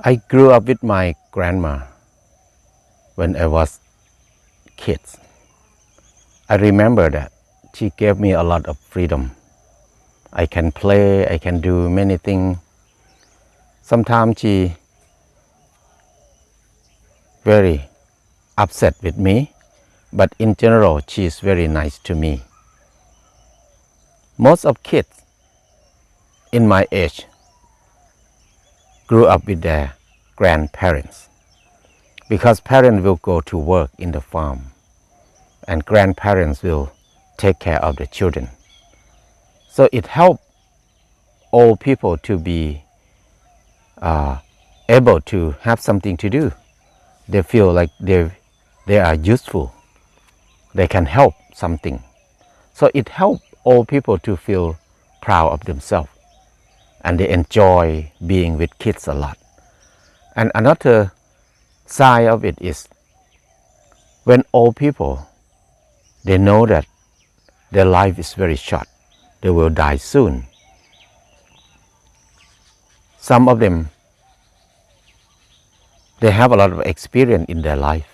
I grew up with my grandma when I was kids. I remember that she gave me a lot of freedom. I can play, I can do many things. Sometimes she very upset with me, but in general she is very nice to me. Most of kids in my age grew up with their grandparents because parents will go to work in the farm and grandparents will take care of the children. So it helps old people to be able to have something to do. They feel like they are useful. They can help something. So it helps old people to feel proud of themselves. And they enjoy being with kids a lot. And another side of it is when old people, they know that their life is very short. They will die soon. Some of them, they have a lot of experience in their life.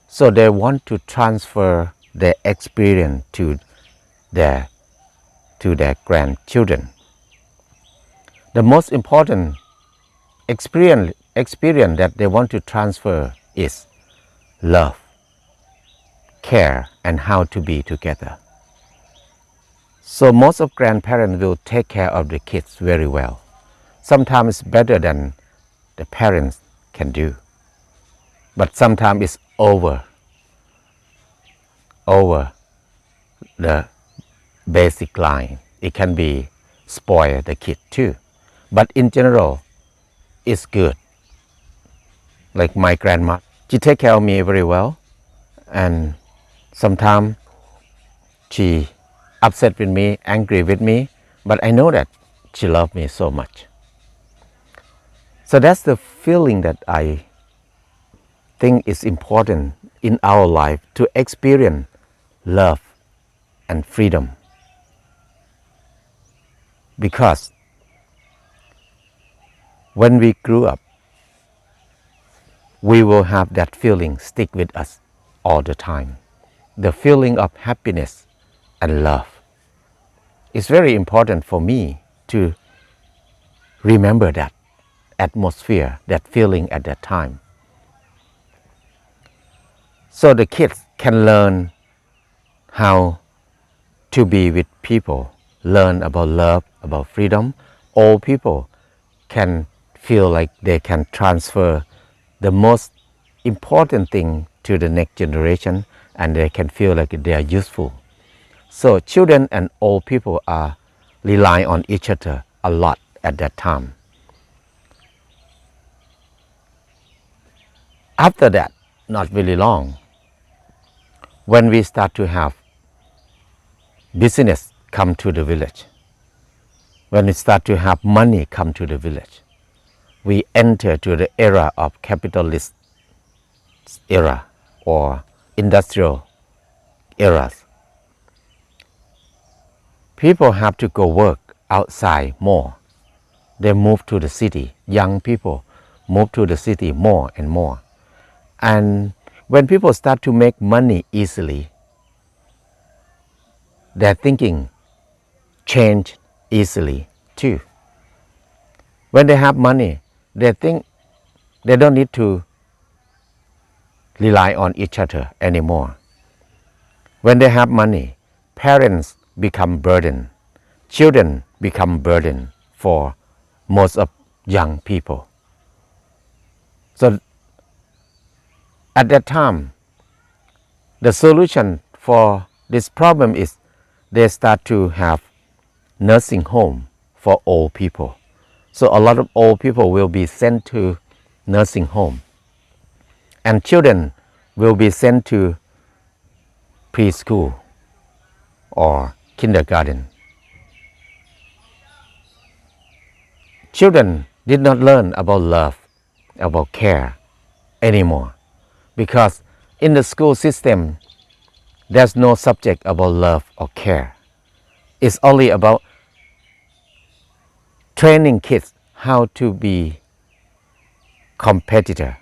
So they want to transfer their experience to their grandchildren. The most important experience that they want to transfer is love, care, and how to be together. So most of grandparents will take care of the kids very well. Sometimes better than the parents can do. But sometimes it's over the basic line. It can be spoil the kid too. But in general, it's good. Like my grandma, she take care of me very well. And sometimes she upset with me, angry with me, but I know that she loved me so much. So that's the feeling that I think is important in our life, to experience love and freedom. Because when we grew up, we will have that feeling stick with us all the time. The feeling of happiness and love. It's very important for me to remember that atmosphere, that feeling at that time. So the kids can learn how to be with people, learn about love, about freedom. Old people can feel like they can transfer the most important thing to the next generation, and they can feel like they are useful. So children and old people are relying on each other a lot at that time. After that, not really long, when we start to have business come to the village, when we start to have money come to the village, we enter to the era of capitalist era or industrial eras. People have to go work outside more. They move to the city. Young people move to the city more and more. And when people start to make money easily, their thinking change easily too. When they have money, they think they don't need to rely on each other anymore. When they have money, parents become burden. Children become burden for most of young people. So at that time, the solution for this problem is they start to have nursing home for old people. So a lot of old people will be sent to nursing home, and children will be sent to preschool or kindergarten. Children did not learn about love, about care anymore, because in the school system, there's no subject about love or care. It's only about training kids how to be competitor.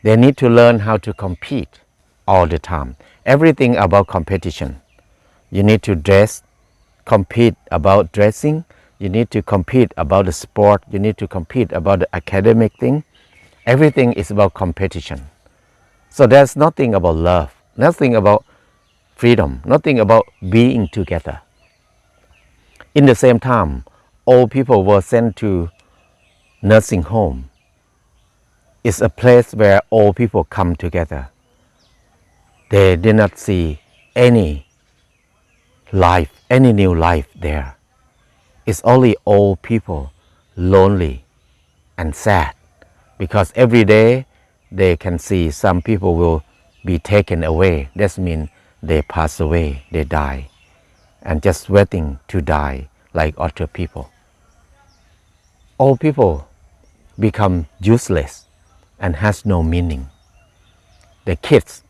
They need to learn how to compete all the time. Everything about competition. You need to compete about dressing. You need to compete about the sport. You need to compete about the academic thing. Everything is about competition. So there's nothing about love, nothing about freedom, nothing about being together. In the same time, old people were sent to nursing home. It's a place where old people come together. They did not see any life, any new life there. It's only old people, lonely and sad, because every day they can see some people will be taken away. That means they pass away, they die, and just waiting to die like other people. Old people become useless and has no meaning. The kids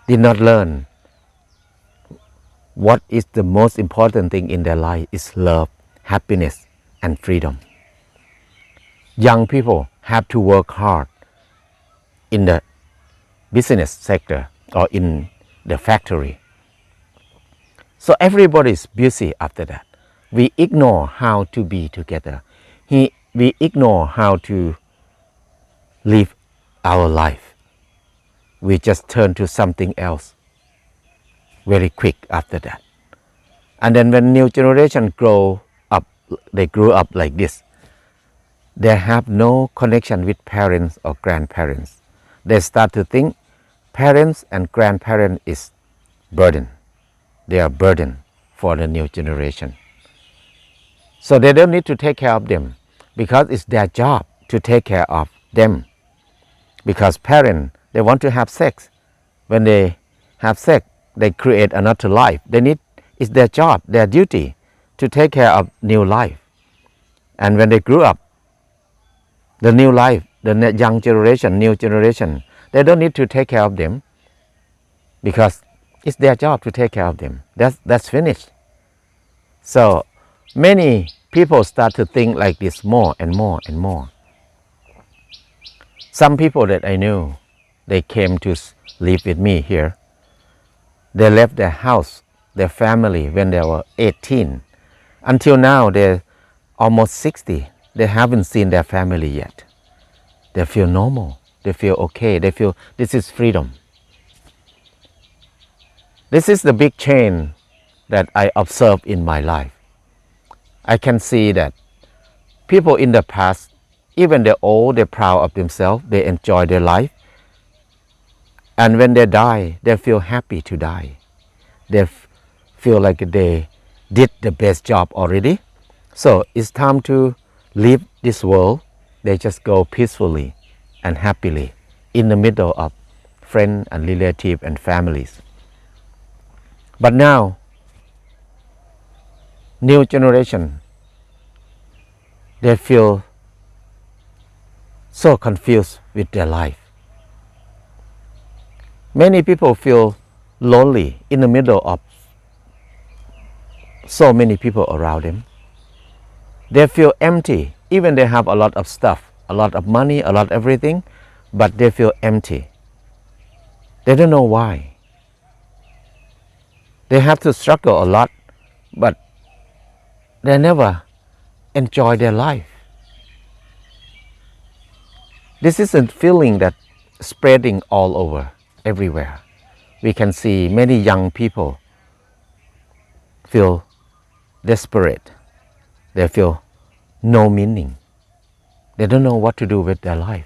did not learn what is the most important thing in their life is love, happiness, and freedom. Young people have to work hard in the business sector or in the factory. So everybody is busy after that. We ignore how to be together. We ignore how to live our life. We just turn to something else very quick after that. And then when new generation grow up, they grew up like this. They have no connection with parents or grandparents. They start to think parents and grandparents is burden. They are burden for the new generation. So they don't need to take care of them because it's their job to take care of them. Because parents, they want to have sex. When they have sex, they create another life. It's their job, their duty to take care of new life. And when they grew up, the new life, the young generation, new generation, they don't need to take care of them because it's their job to take care of them. That's finished. So many people start to think like this more and more and more. Some people that I knew, they came to live with me here. They left their house, their family when they were 18. Until now, they're almost 60. They haven't seen their family yet. They feel normal. They feel okay. They feel this is freedom. This is the big change that I observe in my life. I can see that people in the past, even they're old, they're proud of themselves, they enjoy their life. And when they die, they feel happy to die. They feel like they did the best job already. So it's time to leave this world. They just go peacefully and happily in the middle of friends and relatives and families. But now, new generation, they feel so confused with their life. Many people feel lonely in the middle of so many people around them. They feel empty, even they have a lot of stuff, a lot of money, a lot of everything, but they feel empty. They don't know why. They have to struggle a lot, but they never enjoy their life. This is a feeling that spreading all over, everywhere. We can see many young people feel desperate. They feel no meaning. They don't know what to do with their life.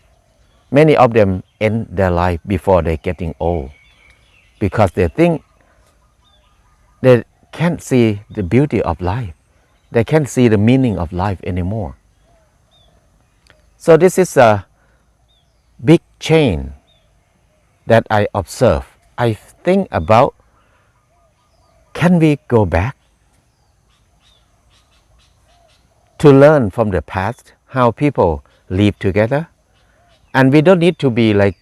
Many of them end their life before they're getting old because they think they can't see the beauty of life. They can't see the meaning of life anymore. So this is a big change that I observe. I think about, can we go back to learn from the past how people live together? And we don't need to be like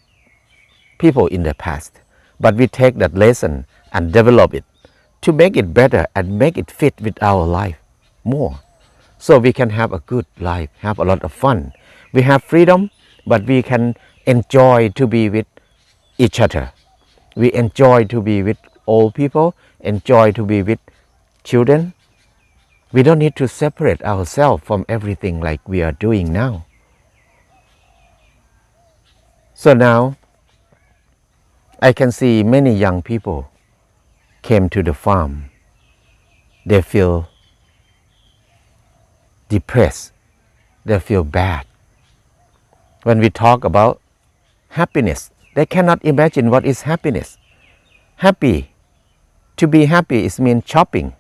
people in the past, but we take that lesson and develop it to make it better and make it fit with our life more. So we can have a good life, have a lot of fun. We have freedom, but we can enjoy to be with each other. We enjoy to be with old people, enjoy to be with children. We don't need to separate ourselves from everything like we are doing now. So now, I can see many young people came to the farm. They feel depressed. They feel bad. When we talk about happiness, they cannot imagine what is happiness. Happy, to be happy is mean shopping.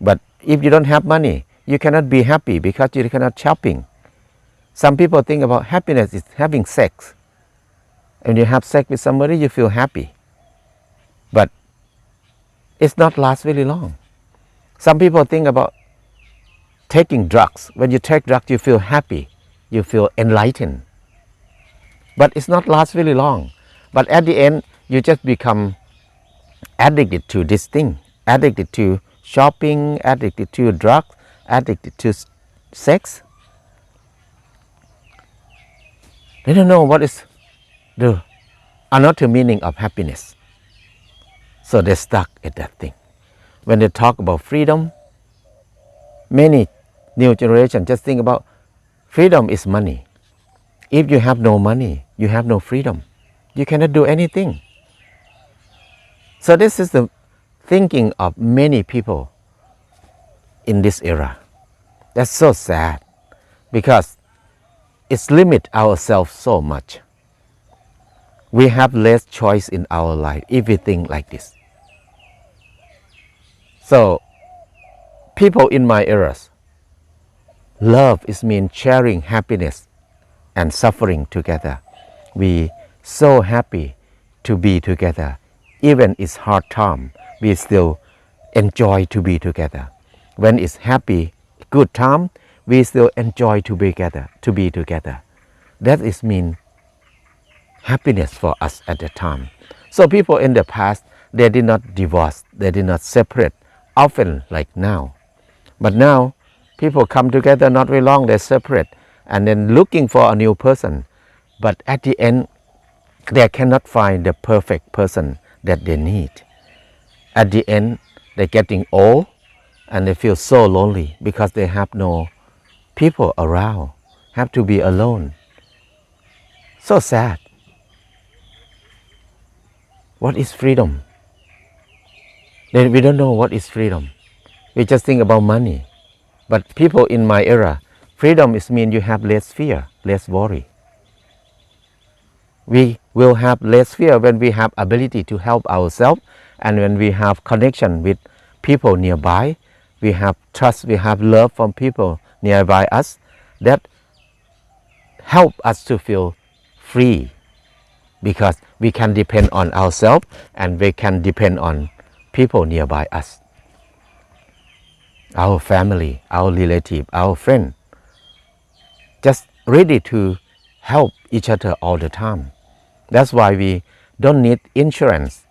But if you don't have money, you cannot be happy because you cannot shopping. Some people think about happiness is having sex. When you have sex with somebody, you feel happy. But it's not last very long. Some people think about taking drugs. When you take drugs, you feel happy. You feel enlightened. But it's not last really long. But at the end, you just become addicted to this thing. Addicted to shopping, addicted to drugs, addicted to sex. They don't know what is the another meaning of happiness. So they're stuck at that thing. When they talk about freedom, many new generation just think about freedom is money. If you have no money, you have no freedom. You cannot do anything. So this is the thinking of many people in this era. That's so sad because it's limit ourselves so much. We have less choice in our life if we think like this. So people in my eras, love is mean sharing happiness and suffering together. We so happy to be together. Even it's hard time, we still enjoy to be together. When it's happy, good time, we still enjoy to be together. That is mean happiness for us at the time. So people in the past, they did not divorce, they did not separate often like now. But now, people come together not very long, they separate and then looking for a new person. But at the end, they cannot find the perfect person that they need. At the end, they're getting old and they feel so lonely because they have no people around, have to be alone. So sad. What is freedom? Then we don't know what is freedom. We just think about money. But people in my era, freedom is mean you have less fear, less worry. We will have less fear when we have ability to help ourselves and when we have connection with people nearby. We have trust, we have love from people nearby us that help us to feel free because we can depend on ourselves and we can depend on people nearby us. Our family, our relative, our friend, just ready to help each other all the time. That's why we don't need insurance.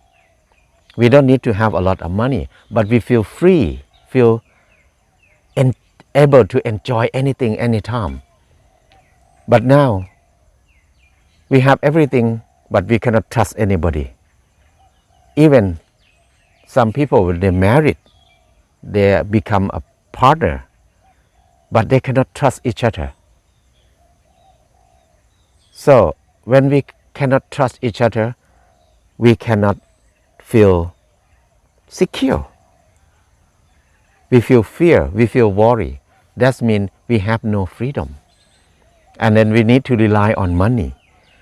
We don't need to have a lot of money, but we feel free, feel able to enjoy anything, anytime. But now, we have everything, but we cannot trust anybody. Even some people, when they married, they become a partner, but they cannot trust each other. So when we cannot trust each other, we cannot feel secure. We feel fear, we feel worry. That means we have no freedom. And then we need to rely on money.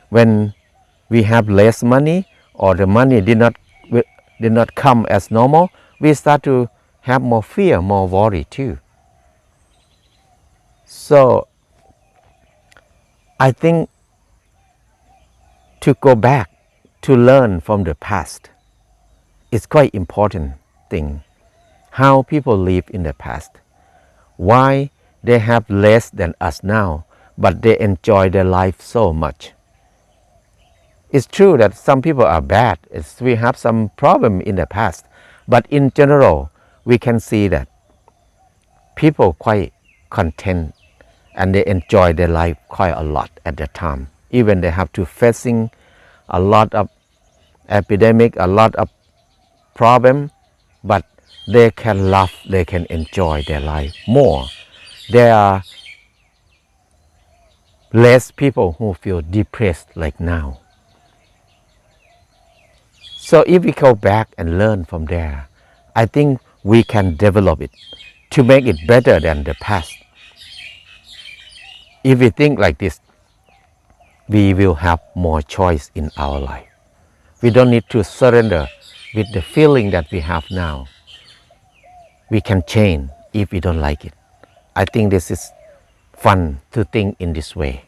When we have less money or the money did not come as normal, we start to have more fear, more worry too. So I think to go back to learn from the past is quite important thing. How people live in the past. Why they have less than us now, but they enjoy their life so much. It's true that some people are bad. We have some problem in the past. But in general, we can see that people quite content and they enjoy their life quite a lot at that time. Even they have to facing a lot of epidemic, a lot of problem, but they can laugh, they can enjoy their life more. There are less people who feel depressed like now. So if we go back and learn from there, I think we can develop it to make it better than the past. If we think like this, we will have more choice in our life. We don't need to surrender with the feeling that we have now. We can change if we don't like it. I think this is fun to think in this way.